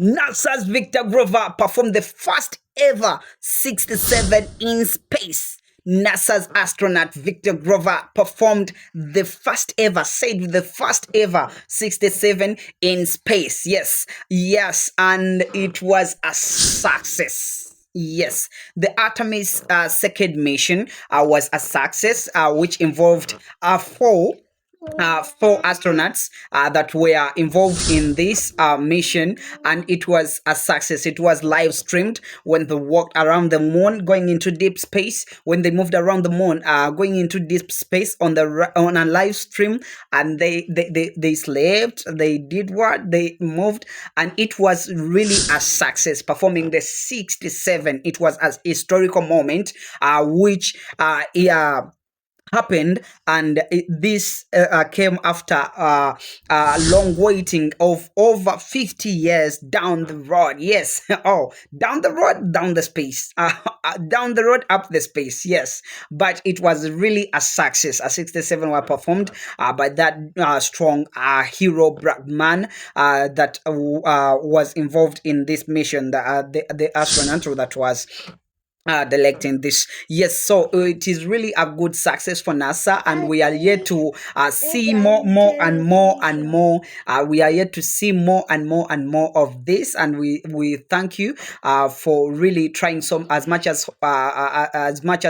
NASA's Victor Grover performed the first ever 67 in space. NASA's astronaut Victor Grover performed the first ever 67 in space. Yes, and it was a success. Yes, the Artemis second mission was a success, which involved four astronauts that were involved in this mission, and it was a success. It was live streamed when they walked around the moon, going into deep space. When they moved around the moon, going into deep space on a live stream, and they slept. They did what they moved, and it was really a success. Performing the 67, it was a historical moment, which yeah happened, and this came after long waiting of over 50 years down the road. Yes. Oh, down the road, down the space, down the road, up the space. Yes, but it was really a success. A 67 were performed by that strong hero black man that was involved in this mission, the astronaut that was selecting this. Yes, so it is really a good success for NASA, and we are yet to see more and more and more. We are yet to see more and more and more of this, and we thank you for really trying some as much as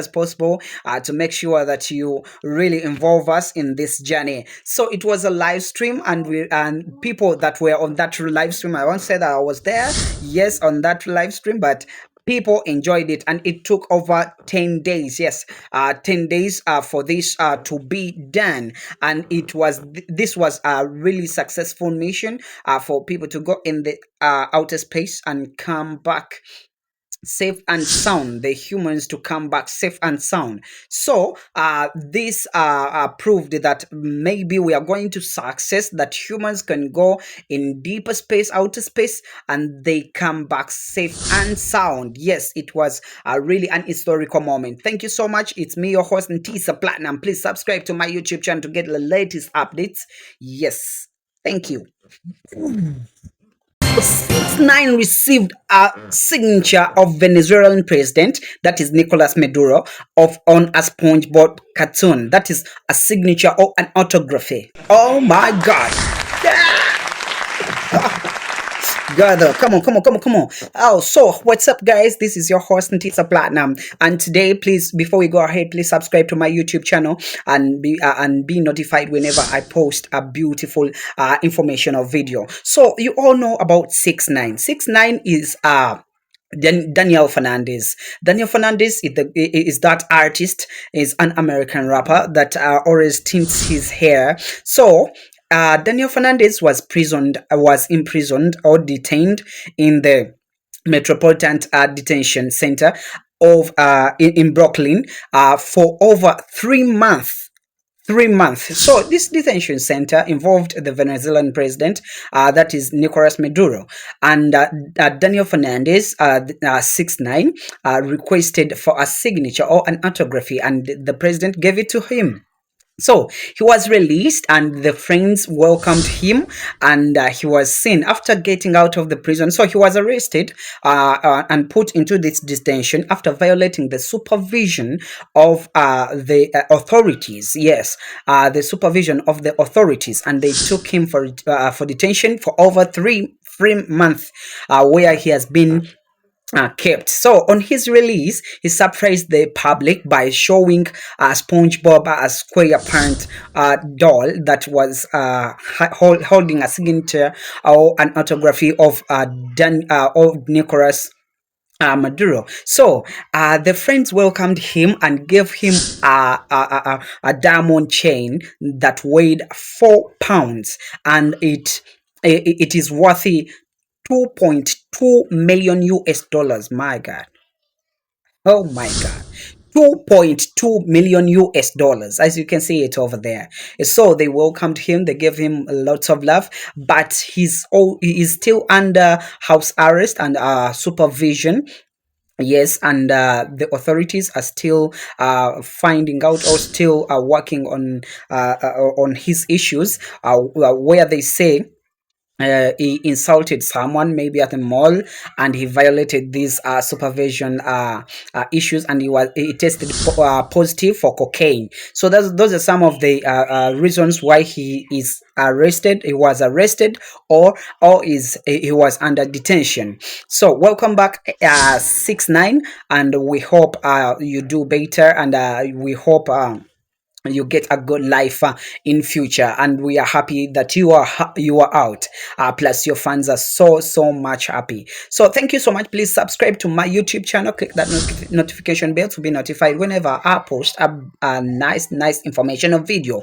possible to make sure that you really involve us in this journey. So it was a live stream, and people that were on that live stream, I won't say that I was there, yes, on that live stream, but people enjoyed it, and it took over 10 days. Yes, 10 days for this to be done, and this was a really successful mission for people to go in the outer space and come back safe and sound, the humans to come back safe and sound. So this proved that maybe we are going to success, that humans can go in deeper space, outer space, and they come back safe and sound. Yes, it was really an historical moment. Thank you so much. It's me, your host, Ntisa Platinum. Please subscribe to my YouTube channel to get the latest updates. Yes, thank you. 6ix9ine received a signature of Venezuelan president, that is Nicolas Maduro, on a SpongeBob cartoon. That is a signature or an autography. Oh my God! Gather, come on. Oh, so what's up, guys? This is your host Ntisa Platinum, and today, please, before we go ahead, please subscribe to my YouTube channel and be notified whenever I post a beautiful informational video. So you all know about 6ix9ine. 6ix9ine is Daniel Fernandez. Daniel Fernandez is that artist, is an American rapper that always tints his hair. So Daniel Fernandez was imprisoned or detained in the Metropolitan Detention Center of in Brooklyn for over 3 months. 3 months. So this detention center involved the Venezuelan president, that is Nicolas Maduro, and Daniel Fernandez, 6ix9ine, requested for a signature or an autography, and the president gave it to him. So he was released, and the friends welcomed him, and he was seen after getting out of the prison. So he was arrested and put into this detention after violating the supervision of the authorities. Yes, the supervision of the authorities, and they took him for detention for over three months, where he has been kept. So on his release, he surprised the public by showing SpongeBob, a square parent doll that was holding a signature or an autography of Nicolas Maduro. So the friends welcomed him and gave him a diamond chain that weighed 4 pounds, and it is worthy 2.2 million US dollars. My God. Oh my God. 2.2 million US dollars, as you can see it over there. So they welcomed him, they gave him lots of love, but he is still under house arrest and supervision. Yes, and the authorities are still finding out, or still working on his issues, where they say he insulted someone maybe at the mall, and he violated these supervision issues, and he tested positive for cocaine. So those are some of the reasons why he is arrested. He was arrested, or he was under detention. So welcome back, 6ix9ine, and we hope you do better, and we hope you get a good life in future, and we are happy that you are out, plus your fans are so much happy. So thank you so much. Please subscribe to my YouTube channel, click that notification bell to be notified whenever I post a nice informational video.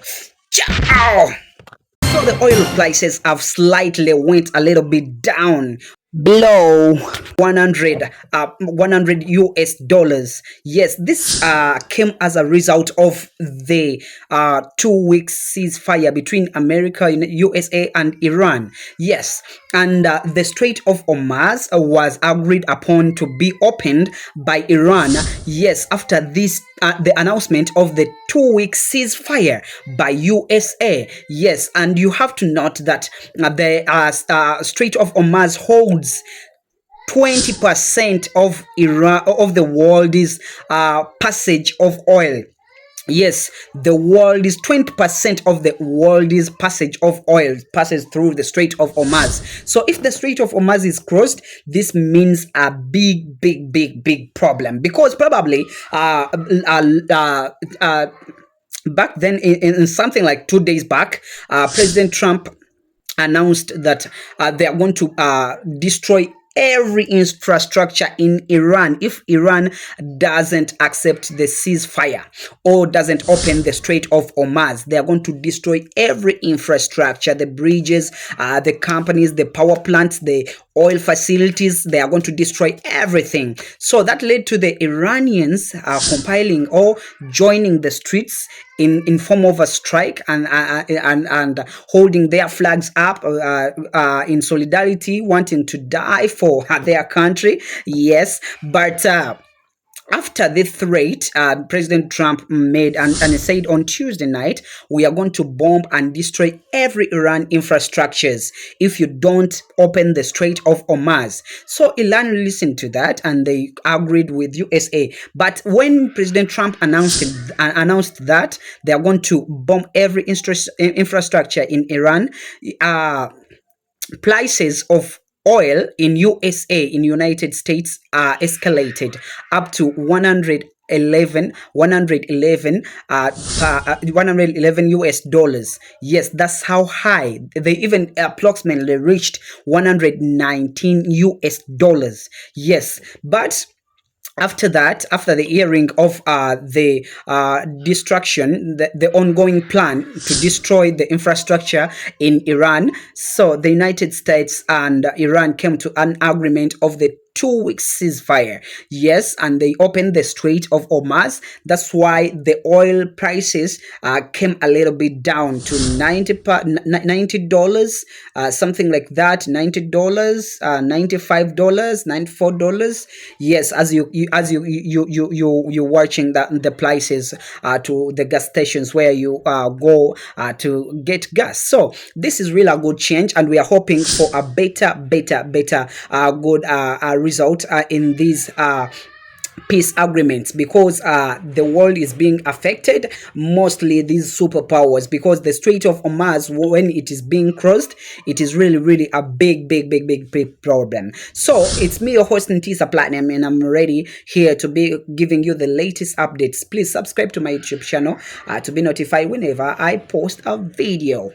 Ciao. So the oil prices have slightly went a little bit down below 100 US dollars. Yes, this came as a result of the 2 week ceasefire between America, USA, and Iran. Yes, and the Strait of Hormuz was agreed upon to be opened by Iran. Yes, after this the announcement of the 2 week ceasefire by USA. Yes, and you have to note that the Strait of Hormuz holds 20% of Iran, of the world's passage of oil. Yes, the world is 20% of the world's passage of oil passes through the Strait of Hormuz. So if the Strait of Hormuz is closed, this means a big problem, because probably back then, in something like 2 days back, President Trump announced that they are going to destroy every infrastructure in Iran if Iran doesn't accept the ceasefire or doesn't open the Strait of Hormuz. They are going to destroy every infrastructure, the bridges, the companies, the power plants, the oil facilities. They are going to destroy everything. So that led to the Iranians compiling or joining the streets in form of a strike, and holding their flags up in solidarity, wanting to die for their country. Yes, but after the threat President Trump made, and he said on Tuesday night, we are going to bomb and destroy every Iran infrastructures if you don't open the Strait of Hormuz. So Iran listened to that, and they agreed with USA. But when President Trump announced that they are going to bomb every infrastructure in Iran, prices of oil in USA, in United States, are escalated up to 111 US dollars. Yes, that's how high. They even approximately reached 119 US dollars. Yes, but after that, after the hearing of the destruction, the ongoing plan to destroy the infrastructure in Iran, so the United States and Iran came to an agreement of the 2 week ceasefire. Yes, and they opened the Strait of Hormuz. That's why the oil prices came a little bit down to $90, something like that. $90, $95, $94. Yes, as you watching the prices to the gas stations where you go to get gas. So this is really a good change, and we are hoping for a better good result in these peace agreements, because the world is being affected, mostly these superpowers, because the Strait of Hormuz, when it is being crossed, it is really a big problem. So it's me, your host Ntisa Platinum, and I'm ready here to be giving you the latest updates. Please subscribe to my YouTube channel to be notified whenever I post a video.